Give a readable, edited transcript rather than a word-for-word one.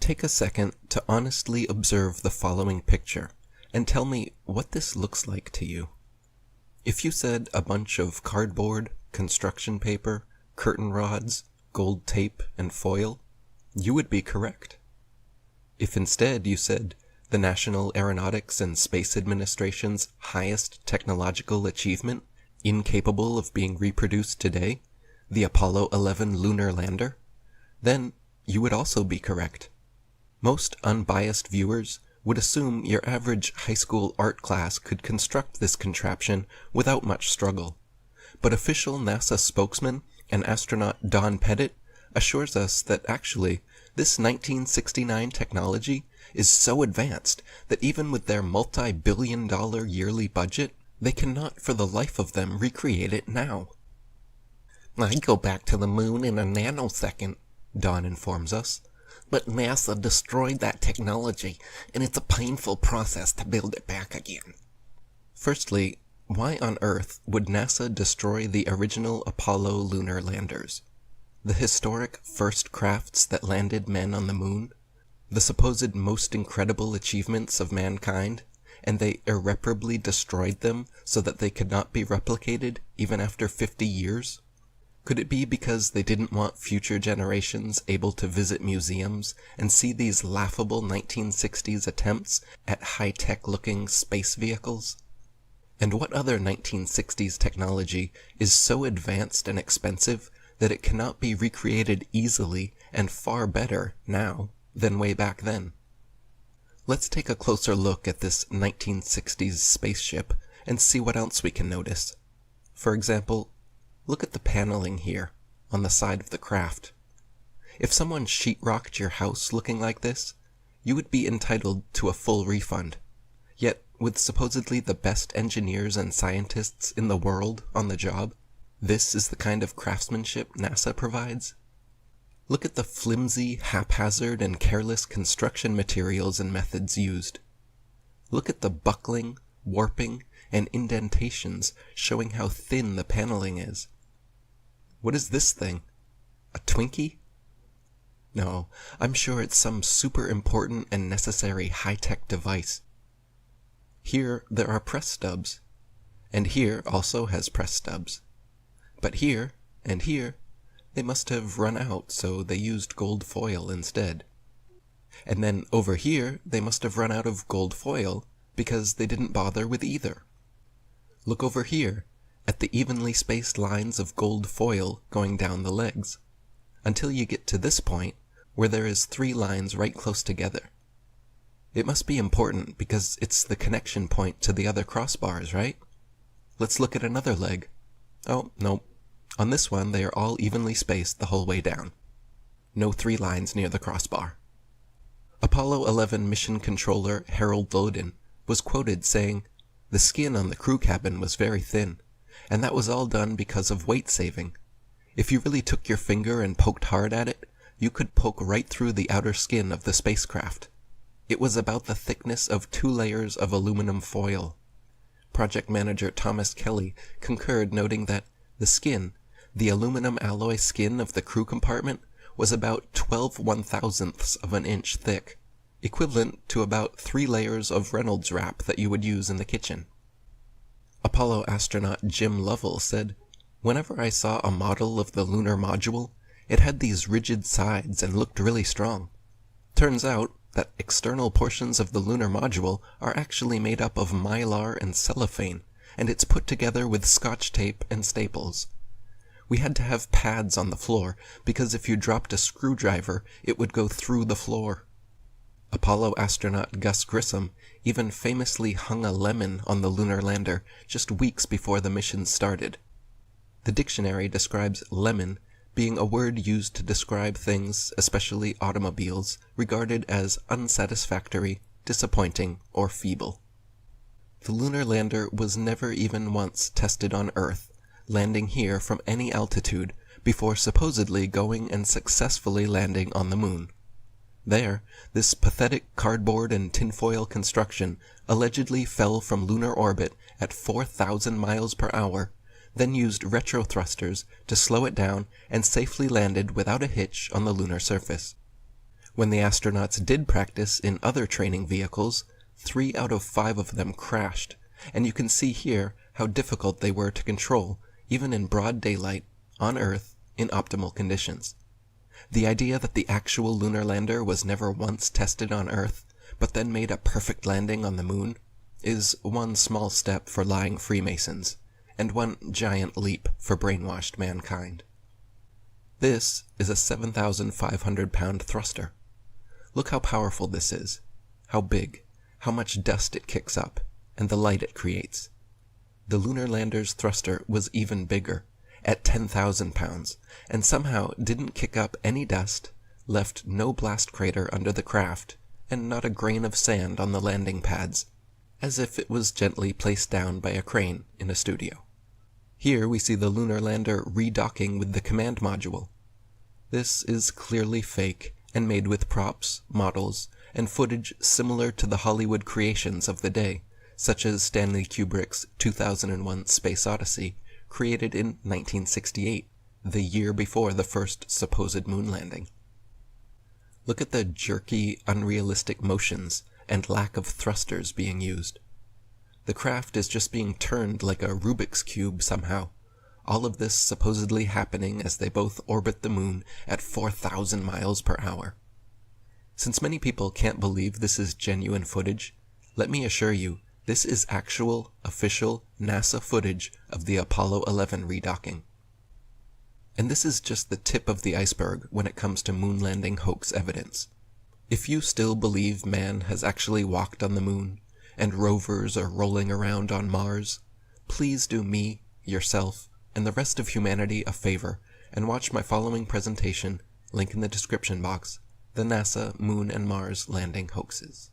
Take a second to honestly observe the following picture and tell me what this looks like to you. If you said a bunch of cardboard, construction paper, curtain rods, gold tape, and foil, you would be correct. If instead you said the National Aeronautics and Space Administration's highest technological achievement, incapable of being reproduced today, the Apollo 11 lunar lander, then you would also be correct. Most unbiased viewers would assume your average high school art class could construct this contraption without much struggle. But official NASA spokesman and astronaut Don Pettit assures us that actually, this 1969 technology is so advanced that even with their multi-billion-dollar yearly budget, they cannot for the life of them recreate it now. "I go back to the moon in a nanosecond," Don informs us. "But NASA destroyed that technology, and it's a painful process to build it back again." Firstly, why on earth would NASA destroy the original Apollo lunar landers? The historic first crafts that landed men on the moon? The supposed most incredible achievements of mankind, and they irreparably destroyed them so that they could not be replicated even after 50 years? Could it be because they didn't want future generations able to visit museums and see these laughable 1960s attempts at high-tech looking space vehicles? And what other 1960s technology is so advanced and expensive that it cannot be recreated easily and far better now than way back then? Let's take a closer look at this 1960s spaceship and see what else we can notice. For example, look at the paneling here on the side of the craft. If someone sheetrocked your house looking like this, you would be entitled to a full refund. Yet, with supposedly the best engineers and scientists in the world on the job, this is the kind of craftsmanship NASA provides? Look at the flimsy, haphazard, and careless construction materials and methods used. Look at the buckling, warping, and indentations showing how thin the paneling is. What is this thing? A Twinkie? No, I'm sure it's some super important and necessary high-tech device. Here there are press stubs, and here also has press stubs. But here, and here, they must have run out, so they used gold foil instead. And then over here, they must have run out of gold foil because they didn't bother with either. Look over here at the evenly spaced lines of gold foil going down the legs, until you get to this point where there is 3 lines right close together. It must be important because it's the connection point to the other crossbars, right? Let's look at another leg. Oh, no. On this one, they are all evenly spaced the whole way down. No 3 lines near the crossbar. Apollo 11 mission controller Harold Loden was quoted saying, "The skin on the crew cabin was very thin, and that was all done because of weight saving. If you really took your finger and poked hard at it, you could poke right through the outer skin of the spacecraft. It was about the thickness of 2 layers of aluminum foil." Project manager Thomas Kelly concurred, noting that the skin, the aluminum alloy skin of the crew compartment, was about 12 1/1000ths of an inch thick, equivalent to about 3 layers of Reynolds wrap that you would use in the kitchen. Apollo astronaut Jim Lovell said, "Whenever I saw a model of the lunar module, it had these rigid sides and looked really strong. Turns out that external portions of the lunar module are actually made up of mylar and cellophane, and it's put together with scotch tape and staples. We had to have pads on the floor, because if you dropped a screwdriver, it would go through the floor." Apollo astronaut Gus Grissom even famously hung a lemon on the lunar lander just weeks before the mission started. The dictionary describes lemon being a word used to describe things, especially automobiles, regarded as unsatisfactory, disappointing, or feeble. The lunar lander was never even once tested on Earth, landing here from any altitude before supposedly going and successfully landing on the moon. There, this pathetic cardboard and tinfoil construction allegedly fell from lunar orbit at 4,000 miles per hour, then used retro thrusters to slow it down and safely landed without a hitch on the lunar surface. When the astronauts did practice in other training vehicles, 3 out of 5 of them crashed, and you can see here how difficult they were to control, even in broad daylight, on Earth, in optimal conditions. The idea that the actual lunar lander was never once tested on Earth, but then made a perfect landing on the moon, is one small step for lying Freemasons, and one giant leap for brainwashed mankind. This is a 7,500-pound thruster. Look how powerful this is, how big, how much dust it kicks up, and the light it creates. The lunar lander's thruster was even bigger, at 10,000 pounds, and somehow didn't kick up any dust, left no blast crater under the craft, and not a grain of sand on the landing pads, as if it was gently placed down by a crane in a studio. Here we see the lunar lander redocking with the command module. This is clearly fake and made with props, models, and footage similar to the Hollywood creations of the day, such as Stanley Kubrick's 2001 Space Odyssey, created in 1968, the year before the first supposed moon landing. Look at the jerky, unrealistic motions and lack of thrusters being used. The craft is just being turned like a Rubik's Cube somehow, all of this supposedly happening as they both orbit the moon at 4,000 miles per hour. Since many people can't believe this is genuine footage, let me assure you, this is actual, official NASA footage of the Apollo 11 redocking. And this is just the tip of the iceberg when it comes to moon landing hoax evidence. If you still believe man has actually walked on the moon, and rovers are rolling around on Mars, please do me, yourself, and the rest of humanity a favor and watch my following presentation, link in the description box, the NASA Moon and Mars Landing Hoaxes.